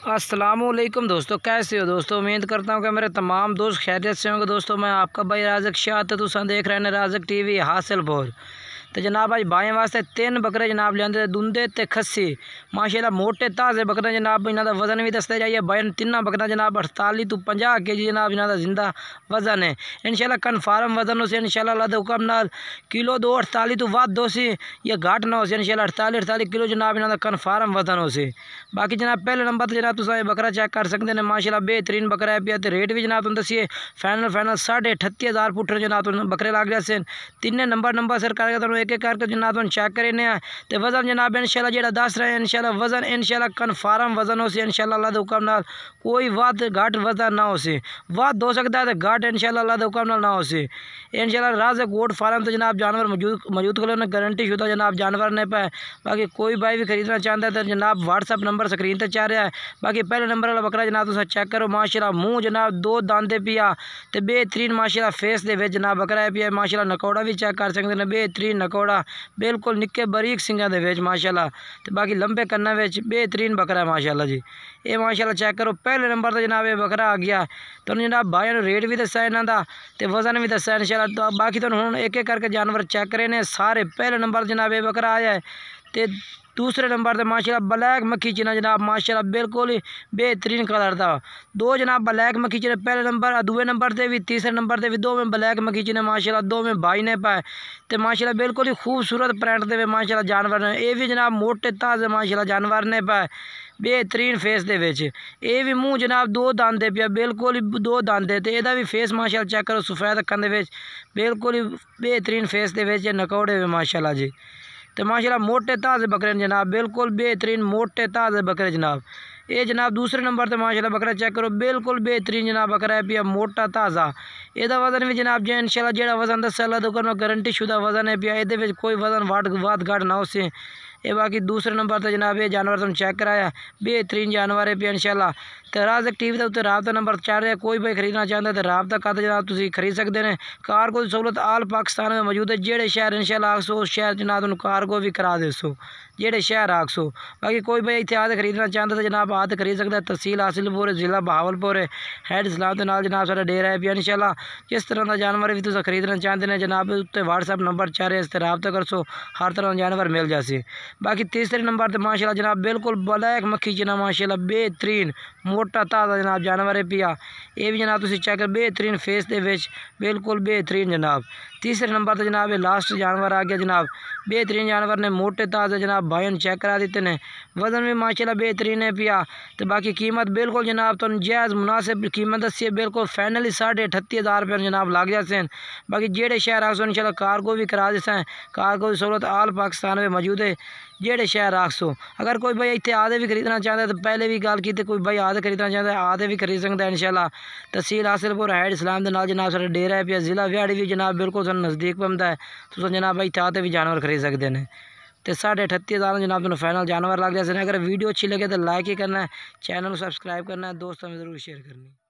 अस्सलामुअलैकुम दोस्तों, कैसे हो दोस्तों। उम्मीद करता हूँ कि मेरे तमाम दोस्त खैरियत से होंगे। दोस्तों मैं आपका भाई राज़क शाह तुम देख रहे हैं राज़क टीवी हासिलपुर। तो जनाब आज भाई वास्ते 3 बकरे जनाब लिया दुंदे ते खस्सी माशाल्लाह मोटे ताज़े बकरे जनाब। इन्हों का वजन भी दसते जाइए भाई। 3 बकरा जनाब 48 तो 50 kg जनाब इन्हों का जिंदा वजन है। इंशाल्लाह कन्फर्म वजन हो इंशाल्लाह अल्लाह दे हुक्म नाल किलो 248 तो वध हो सी या घट ना हो इंशाल्लाह 48 किलो जनाब इन्हों का कन्फर्म वजन हो सी। बाकी जनाब पहले नंबर तो जनाब तुम बकरा चेक कर सकते हैं माशाल्लाह बेहतरीन बकरा है पिया। रेट भी जनाब तुम दसीए फाइनल 38,500 फुट जनाब तुम बकरे लग रहे हैं। 3 नंबर सर करके तुम एक एक करके जनाब तुम चेक करें। तो वजन जनाब इंशाल्लाह जो दस रहे हैं इंशाल्लाह वजन इंशाल्लाह कन्फर्म वजन हो इंशाल्लाह अल्लाह दे हुक्म नाल कोई वध घट वजन ना हो सी। वध हो सकता है तो घट इंशाल्लाह अल्लाह दे हुक्म नाल ना हो सी इंशाल्लाह। राज़क गोट फार्म तो जनाब जानवर मौजूद करो ने गारंटी शुदा जनाब जानवर ने पाए। बाकी कोई भाई भी खरीदना चाहता है तो जनाब व्हाट्सअप नंबर स्क्रीन पर चल रहा है। बाकी पहले नंबर वाला बकरा जनाब तुम चेक करो माशाल्लाह मुँह जनाब 2 दांदे पिया तो बेहतरीन माशाल्लाह फेस दे जनाब बकरा है पिया। माशाल्लाह नकौड़ा भी चेक कर सकते हैं बेहतरीन नकौड़ा बिल्कुल निक्के बारीक सिंगा दे माशाल्लाह। तो बाकी लंबे कन्ना बेहतरीन बकरा है माशाल्लाह जी। ये माशाल्लाह चेक करो पहले नंबर तो जनाब ये बकरा आ गया। तो जनाब भाई ने रेट भी दसा इन्हों का तो वजन भी दसा इंशाल्लाह। तो बाकी तो हम एक एक करके जानवर चेक करे ने सारे। पहले नंबर जनाब ये बकरा आया है। तो दूसरे नंबर पर माशाल्लाह ब्लैक मक्खी चिना जनाब माशाल्लाह बिल्कुल ही बेहतरीन कलर था। 2 जनाब ब्लैक मक्खी चिने पहले नंबर दूसरे नंबर से भी तीसरे नंबर से भी 2 में ब्लैक मक्खी चिने माशाल्लाह 2 में भाई ने पाए। तो माशाल्लाह बिल्कुल ही खूबसूरत प्रिंट दे माशाल्लाह जानवर ने ये भी जनाब मोटे ताज़े माशाल्लाह जानवर ने पाए बेहतरीन फेस दे ये भी मुँह जनाब 2 दांदे पिया बिल्कुल ही 2 दांदे। तो यदा भी फेस माशाल्लाह चेक करो सफ़ेद अखन दे बिल्कुल ही बेहतरीन फेस दे नकौड़े हुए माशाल्लाह जी। तो माशाल्लाह मोटे ताज़े बकरे जनाब बिल्कुल बेहतरीन मोटे ताज़े बकरे जनाब। ये जनाब दूसरे नंबर पर माशाल्लाह बकरा चेक करो बिल्कुल बेहतरीन जनाब बकरा है पिया मोटा ताज़ा। यदा वजन भी जनाब जो इंशाल्लाह जो वजन दसा अल्लाह दुकान में गारंटी शुदा वजन है पिया। ये कोई वजन वाद घाट ना हो सी। ये बाकी दूसरे नंबर पर जनाब ये जानवर तुम चेक कराया बेहतरीन जानवर है पिया इंशाल्लाह। तो राज़क टीवी के उत्ते राबता नंबर चल रहा है। कोई भाई खरीदना चाहता है तो राबता कर जनाब तुम खरीद सकते हैं। कारगो की सहूलत आल पाकिस्तान में मौजूद है। जेड़े शहर इंशाल्लाह आखसो उस शहर जनाब तुम कारगो भी करा देसो जेड़े शहर आखसो। बाकी कोई भाई इतने आते खरीदना चाहता है तो जनाब आते खरीद सकता है। तहसील हासिलपुर जिला बहावलपुर है हैड इस्लाम के नाल जनाब सारा डेरा है पिया इंशाल्लाह। जिस तरह का जानवर भी तुम खरीदना चाहते हैं जनाब उत्ते व्हाट्सअप नंबर चल रहे इस राबता कर सो हर तरह का जानवर मिल जाए। बाकी तीसरे नंबर पर माशाल्लाह जनाब बिल्कुल ब्लैक मक्खी जना माशाल्लाह बेहतरीन मोटा ताज़ा जनाब जानवर है पिया। ये भी जनाब तुम चेक कर बेहतरीन फेस दे बिल्कुल बेहतरीन जनाब। तीसरे नंबर पर जनाब ये लास्ट जानवर आ गया जनाब बेहतरीन जानवर ने मोटे ताज़े जनाब भाई ने चेक करा देते हैं। वजन भी माशाल्लाह बेहतरीन है पिया। तो बाकी कीमत बिल्कुल जनाब तो जायज़ मुनासिब कीमत दसी है बिल्कुल फाइनली 38,500 रुपये जनाब लग जाते हैं। बाकी जेड़े शहर आखसो इंशाल्लाह कारगो भी करा देते हैं। कारगो की सहूलत आल पाकिस्तान में मौजूद है जेड़े शहर आखसो। अगर कोई भाई इतने आधे भी खरीदना चाहता है तो पहले भी गल की कोई भाई आधे खरीदना चाहता है आधे भी खरीद सकता है इंशाल्लाह। तहसील हासिलपुर हैड इस्लाम के नाल जनाब सारा डेरा है पिया जिला व्याड़ी भी जनाब बिल्कुल नज़दीक पौंदा है। तो जनाब भाई इतने आधे भी जानवर खरीद सकते हैं। तो 38,500 जनाब तुम फाइनल जानवर लग जाते हैं। अगर वीडियो अच्छी लगे तो लाइक ही करना है, चैनल को सब्सक्राइब करना है, दोस्तों में ज़रूर शेयर करनी है।